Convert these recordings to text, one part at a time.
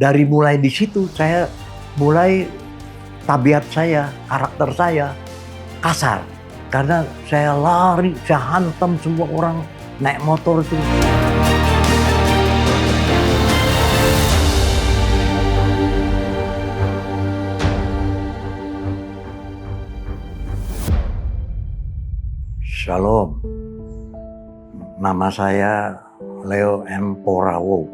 Dari mulai di situ saya mulai tabiat saya, karakter saya kasar. Karena saya lari, saya hantam semua orang naik motor itu. Shalom, nama saya Leo M. Porawo,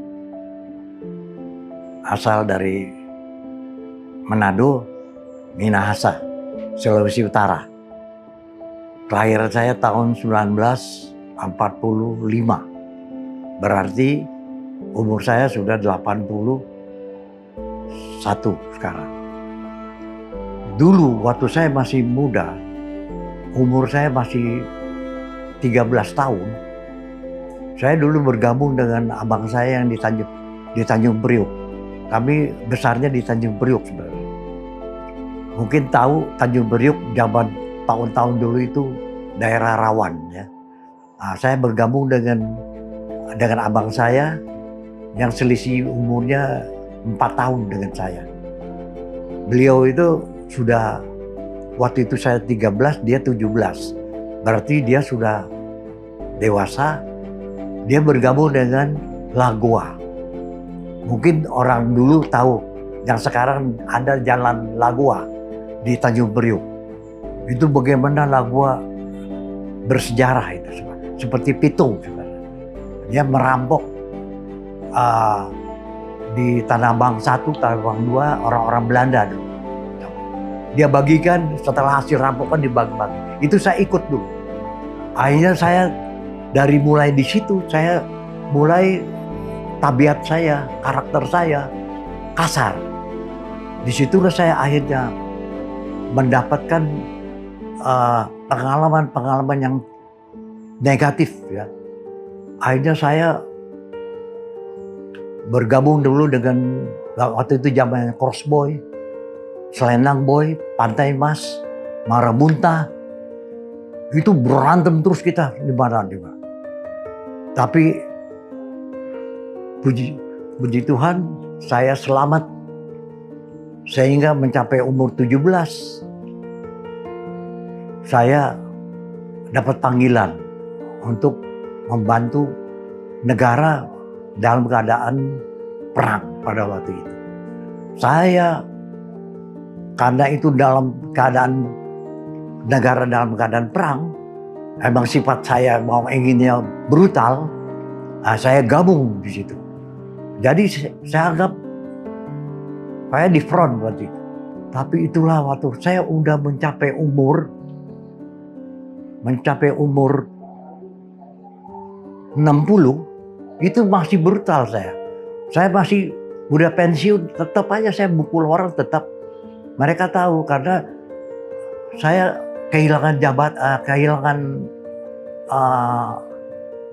asal dari Manado, Minahasa, Sulawesi Utara. Kelahiran saya tahun 1945, berarti umur saya sudah 81 sekarang. Dulu waktu saya masih muda, umur saya masih 13 tahun, saya dulu bergabung dengan abang saya yang di Tanjung Priok. Kami besarnya di Tanjung Priok sebenarnya. Mungkin tahu Tanjung Priok zaman tahun-tahun dulu itu daerah rawan ya. Nah, saya bergabung dengan abang saya yang selisih umurnya 4 tahun dengan saya. Beliau itu sudah, waktu itu saya 13, dia 17. Berarti dia sudah dewasa. Dia bergabung dengan Lagoa. Mungkin orang dulu tahu, yang sekarang ada jalan Lagoa di Tanjung Priok. Itu bagaimana Lagoa bersejarah itu, seperti Pitung. Dia merampok di Tanah Abang 1, Tanah Abang 2 orang-orang Belanda dulu. Dia bagikan, setelah hasil rampokan dibagi-bagi. Itu saya ikut dulu. Akhirnya saya dari mulai di situ, saya mulai tabiat saya, karakter saya kasar. Di situlah saya akhirnya mendapatkan pengalaman-pengalaman yang negatif ya. Akhirnya saya bergabung dulu dengan, waktu itu zamannya Crossboy, Selendang Boy, Pantai Mas, Marabunta. Itu berantem terus kita di mana. Tapi puji Tuhan, saya selamat sehingga mencapai umur 17. Saya dapat panggilan untuk membantu negara dalam keadaan perang pada waktu itu. Saya, karena itu dalam keadaan negara dalam keadaan perang, emang sifat saya mau inginnya brutal, saya gabung di situ. Jadi saya anggap saya di front waktu itu. Tapi itulah waktu saya udah mencapai umur 60, itu masih brutal saya. Saya masih udah pensiun, tetap aja saya mukul orang tetap. Mereka tahu karena saya kehilangan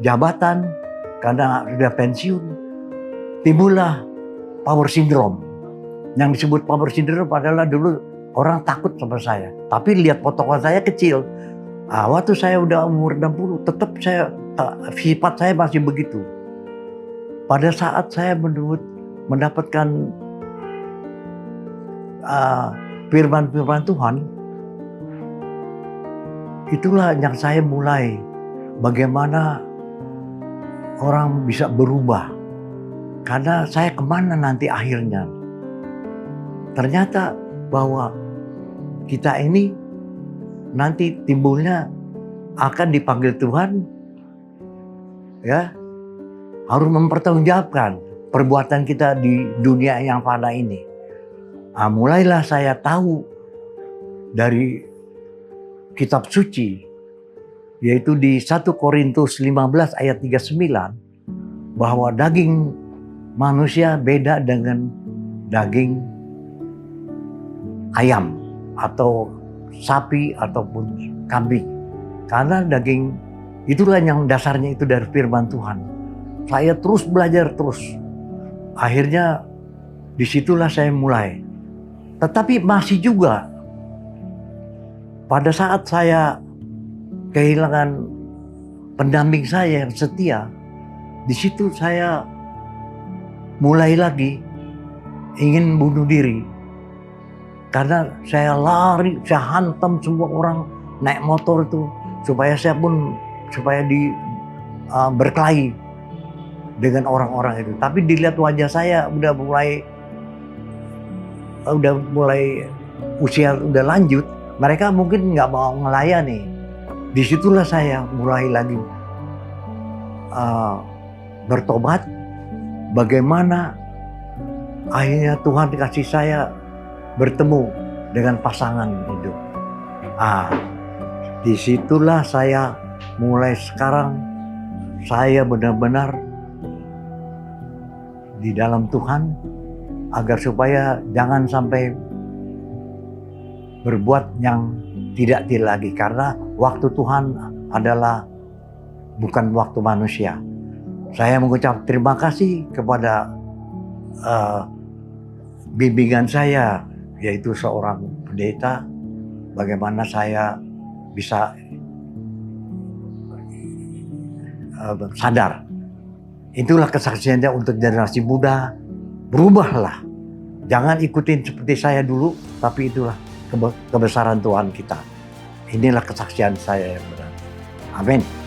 jabatan karena sudah pensiun. Timbullah power syndrome. Yang disebut power syndrome adalah dulu orang takut sama saya. Tapi lihat potongan saya kecil. Waktu saya udah umur 60, tetap sifat saya masih begitu. Pada saat saya mendapatkan firman-firman Tuhan, itulah yang saya mulai bagaimana orang bisa berubah. Karena saya kemana nanti akhirnya. Ternyata bahwa kita ini nanti timbulnya akan dipanggil Tuhan, ya, harus mempertanggungjawabkan perbuatan kita di dunia yang fana ini. Mulailah saya tahu dari kitab suci, yaitu di 1 Korintus 15 ayat 39, bahwa daging manusia beda dengan daging ayam atau sapi ataupun kambing. Karena daging itulah yang dasarnya itu dari firman Tuhan. Saya terus belajar terus. Akhirnya disitulah saya mulai. Tetapi masih juga pada saat saya kehilangan pendamping saya yang setia, di situ saya mulai lagi ingin bunuh diri. Karena saya lari, saya hantam semua orang naik motor itu supaya berkelahi dengan orang-orang itu. Tapi dilihat wajah saya udah mulai usia udah lanjut, mereka mungkin nggak mau ngelayani. Disitulah saya mulai lagi bertobat. Bagaimana akhirnya Tuhan kasih saya bertemu dengan pasangan hidup. Disitulah saya mulai sekarang saya benar-benar di dalam Tuhan, agar supaya jangan sampai berbuat yang tidak lagi, karena waktu Tuhan adalah bukan waktu manusia. Saya mengucap terima kasih kepada bimbingan saya, yaitu seorang pendeta, bagaimana saya bisa sadar. Itulah kesaksiannya untuk generasi muda. Berubahlah. Jangan ikutin seperti saya dulu, tapi itulah kebesaran Tuhan kita. Inilah kesaksian saya yang benar. Amin.